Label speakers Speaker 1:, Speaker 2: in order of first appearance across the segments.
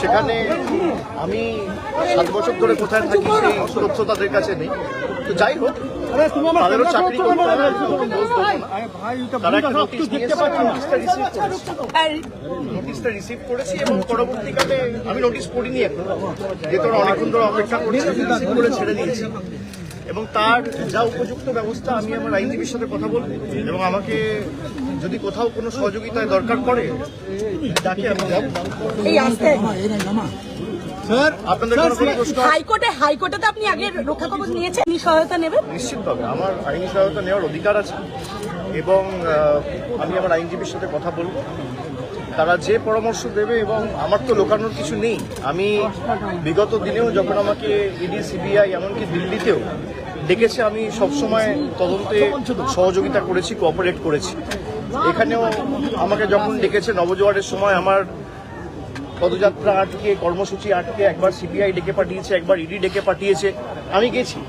Speaker 1: সেখানে আমি 7 বছর ধরে কোথায় থাকি সেই তথ্য তাদের কাছে নেই। তো যাই হোক, তাদেরও চাকরি করতে হবে, তারা একটা নোটিশ দিয়েছে, নোটিশটা রিসিভ করেছি এবং পরবর্তীকালে আমি নোটিশ পড়িনি এখন, যেহেতু অনেকক্ষণ ধরে অপেক্ষা করছি, রিসিভ করে ছেড়ে দিয়েছি এবং তার যা উপযুক্ত ব্যবস্থা আমি আমার আইনজীবীর সাথে কথা বলবো এবং আমাকে যদি কোথাও কোনো সহযোগিতায় দরকার পড়ে তাকে আমি যাব।
Speaker 2: হাইকোর্টে তো আপনি আগে রক্ষা কবচ নিয়েছেন, সহায়তা নেবেন?
Speaker 1: নিশ্চিতভাবে আমার আইনি সহায়তা নেওয়ার অধিকার আছে এবং আমি আমার আইনজীবীর সাথে কথা বলবো, তারা যে পরামর্শ দেবে। এবং আমার তো লোকানোর কিছু নেই। আমি বিগত দিনেও যখন আমাকে ইডি, সিবিআই, এমনকি দিল্লিতেও ডেকেছে, আমি সবসময় তদন্তে সহযোগিতা করেছি, কোঅপারেট করেছি। এখানেও আমাকে যখন ডেকেছে নবজোয়ারের সময়, আমার পদযাত্রা আটকে, কর্মসূচি আটকে, একবার সিবিআই ডেকে পাঠিয়েছে, একবার ইডি ডেকে পাঠিয়েছে, আমি গেছি।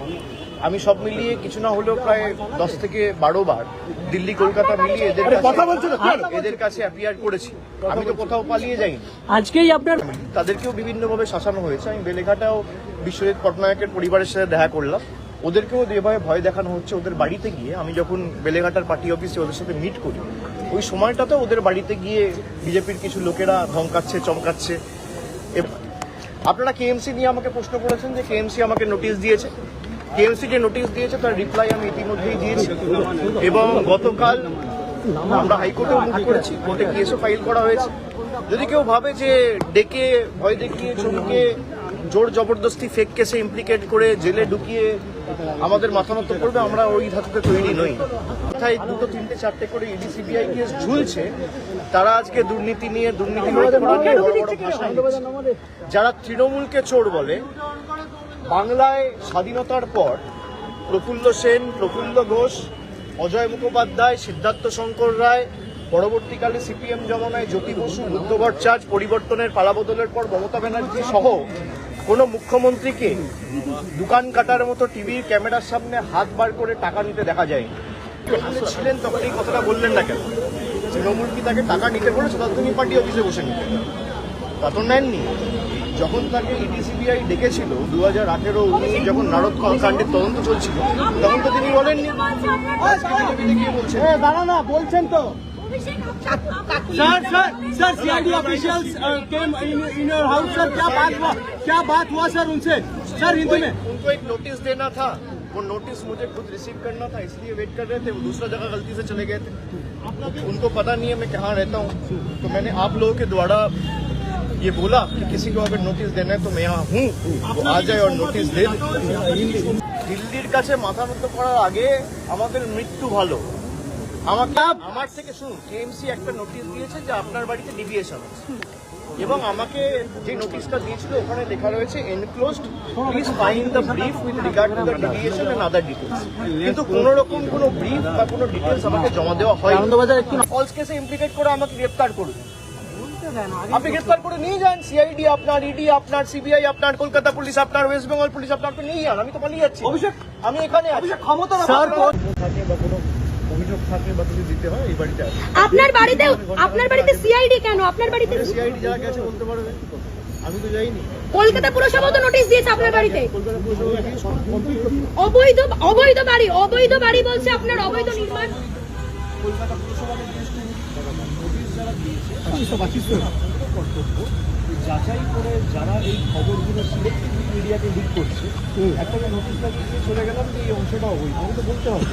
Speaker 1: আমি সব মিলিয়ে কিছু না হলেও প্রায় 10 থেকে 12 বার দিল্লি, কলকাতা মিলিয়ে এদের কাছে অ্যাপিয়ার করেছি। আমি তো কোথাও পালিয়ে যাইনি।
Speaker 2: আজকেই আপনার
Speaker 1: তাদেরকেও বিভিন্নভাবে শাসানো হয়েছে। আমি বেলেঘাটাও বিশ্বজিৎ পটনায়কের পরিবারের সাথে দেখা করলাম, ওদেরকেও যেভাবে ভয় দেখানো হচ্ছে। ওদের বাড়িতে গিয়ে আমি যখন বেলেঘাটার পার্টি অফিসে ওদের সাথে মিট করি, ওই সময়টাতেও ওদের বাড়িতে গিয়ে বিজেপির কিছু লোকেরা ধমকাচ্ছে, চমকাচ্ছে। আপনারা কেএমসি নিয়ে আমাকে প্রশ্ন করেছেন যে কেএমসি আমাকে নোটিশ দিয়েছে। কেএমসি যে নোটিশ দিয়েছে তার রিপ্লাই আমি ইতিমধ্যেই দিয়েছি এবং গতকাল আমরা হাইকোর্টেও মুভ করেছি, কোর্টে কেসও ফাইল করা হয়েছে। যদি কেউ ভাবে যে ডেকে, ভয় দেখিয়ে, চমকে, জোর জবরদস্তি ফেক কেসে ইমপ্লিকেট করে জেলে ঢুকিয়ে আমাদের মাথা নত করবে, আমরা ওই ধাতুতে তৈরি নই। কোথায় 2, 3, 4 করে ইডি, সিবিআই কেস ঝুলছে, তারা আজকে দুর্নীতি নিয়ে, দুর্নীতি রোধ করা নিয়ে বড় বড় ভাষণ দিচ্ছে। যারা তৃণমূলকে চোর বলে, বাংলায় স্বাধীনতার পর প্রফুল্ল সেন, প্রফুল্ল ঘোষ, অজয় মুখোপাধ্যায়, সিদ্ধার্থ শঙ্কর রায়, পরবর্তীকালে সিপিএম জমানায় জ্যোতি বসু, বুদ্ধ ভট্টাচার্য, পরিবর্তনের পালাবদলের পর মমতা ব্যানার্জি সহ কোনো মুখ্যমন্ত্রীকে দোকান কাটার মতো টিভির ক্যামেরার সামনে হাত বার করে টাকা নিতে দেখা যায়। ছিলেন তখন এই কথাটা বললেন না কেন? তৃণমূল কি তাকে টাকা নিতে বলেছে? ততদিনই পার্টি অফিসে বসে নিতে, তা তো নেননি। যখন তাকে ইডি, সিবিআই ডেকেছিল 2018 উনি যখন নারদ কাণ্ডের তদন্ত চলছিল, তখন তো তিনি বলেননি। আজকে বিজেপি গিয়ে বলছেন,
Speaker 3: দাঁড়ানা বলছেন তো। Sir CID officials came in your house sir, क्या बात हुआ सर उनसे? सर हिंदी में
Speaker 1: उनको एक नोटिस देना था, वो नोटिस मुझे खुद रिसीव करना था, इसलिए वेट कर रहे थे। वो दूसरा जगह गलती से चले गए थे, उनको पता नहीं है मैं कहाँ रहता हूँ। तो मैंने आप लोगों के द्वारा ये बोला कि किसी को अगर नोटिस देना है तो मैं यहाँ हूँ, वो आ जाए और नोटिस दे। দিল্লির কাছে মাথা নত করার আগে আমাদের মৃত্যু ভালো। আমাকে আমার থেকে শুনুন, কেএমসি একটা নোটিশ দিয়েছে যে আপনার বাড়িতে ডিভিয়েশন আছে এবং আমাকে যে নোটিশটা দিয়েছিল ওখানে লেখা রয়েছে enclosed, please find the brief with regard to the deviation and other details. কিন্তু কোন রকম কোনো ব্রিফ বা কোনো ডিটেলস আমাকে জমা দেওয়া হয়। ফলস কেসে ইমপ্লিকেট করে আমাকে গ্রেফতার করুন, আপনি গ্রেফতার করে নিয়ে যান। সিআইডি আপনার, ইডি আপনার, সিবিআই আপনার, কলকাতা পুলিশ আপনার, ওয়েস্ট বেঙ্গল পুলিশ আপনার, নিয়ে যান। আমি তো পালিয়ে যাচ্ছি, আমি এখানে ক্ষমতা থাকে বা কোনো অভিযোগ থাকে বা কিছু দিতে হয় এই বাড়িতে।
Speaker 2: আপনার বাড়িতে সিআইডি কেন? আপনার বাড়িতে
Speaker 1: সিআইডি যারা গেছে বলতে পারবে, আমি তো যাইনি।
Speaker 2: কলকাতা পুরসভা তো নোটিশ দিয়েছে আপনার বাড়িতে।
Speaker 1: কলকাতা পুরসভা
Speaker 2: অবৈধ বাড়ি বলছে আপনার, অবৈধ নির্মাণ।
Speaker 1: কলকাতা পুরসভা নোটিশ যারা দিয়েছে কর্তব্য যাচাই করে যারা এই খবরগুলো সিলেক্টিভ মিডিয়াকে লিক করছে, একটা নোটিশটা দিয়ে চলে গেলাম যে এই অংশটা অবৈধ, আমি তো বলতে হবে।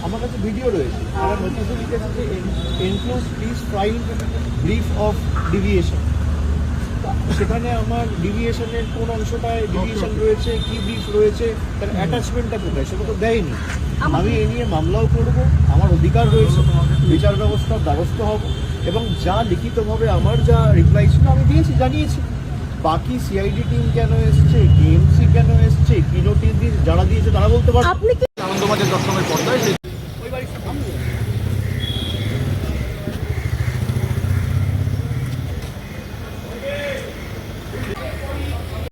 Speaker 1: আমার কাছে ভিডিও রয়েছে, তারা নোটিশে লিখেছে যে enclose please find brief of deviation. সেখানে আমার ডিভিয়েশনের কোন অংশটায় ডিভিয়েশন রয়েছে, কি ব্রিফ রয়েছে, তার অ্যাটাচমেন্টটা কোথায়, সেটা তো দেয়নি। আমি এ নিয়ে মামলাও করব, আমার অধিকার রয়েছে, বিচার ব্যবস্থার দ্বারস্থ হব এবং যা লিখিতভাবে আমার যা রিপ্লাই ছিল আমি দিয়েছি, জানিয়েছি। বাকি সিআইডি টিম কেন এসছে, কেএমসি কেন এসছে, কি নোটিশ দিয়ে যারা দিয়েছে তারা বলতে পারবে।
Speaker 4: আনন্দবাজার দর্শনের পর্দায়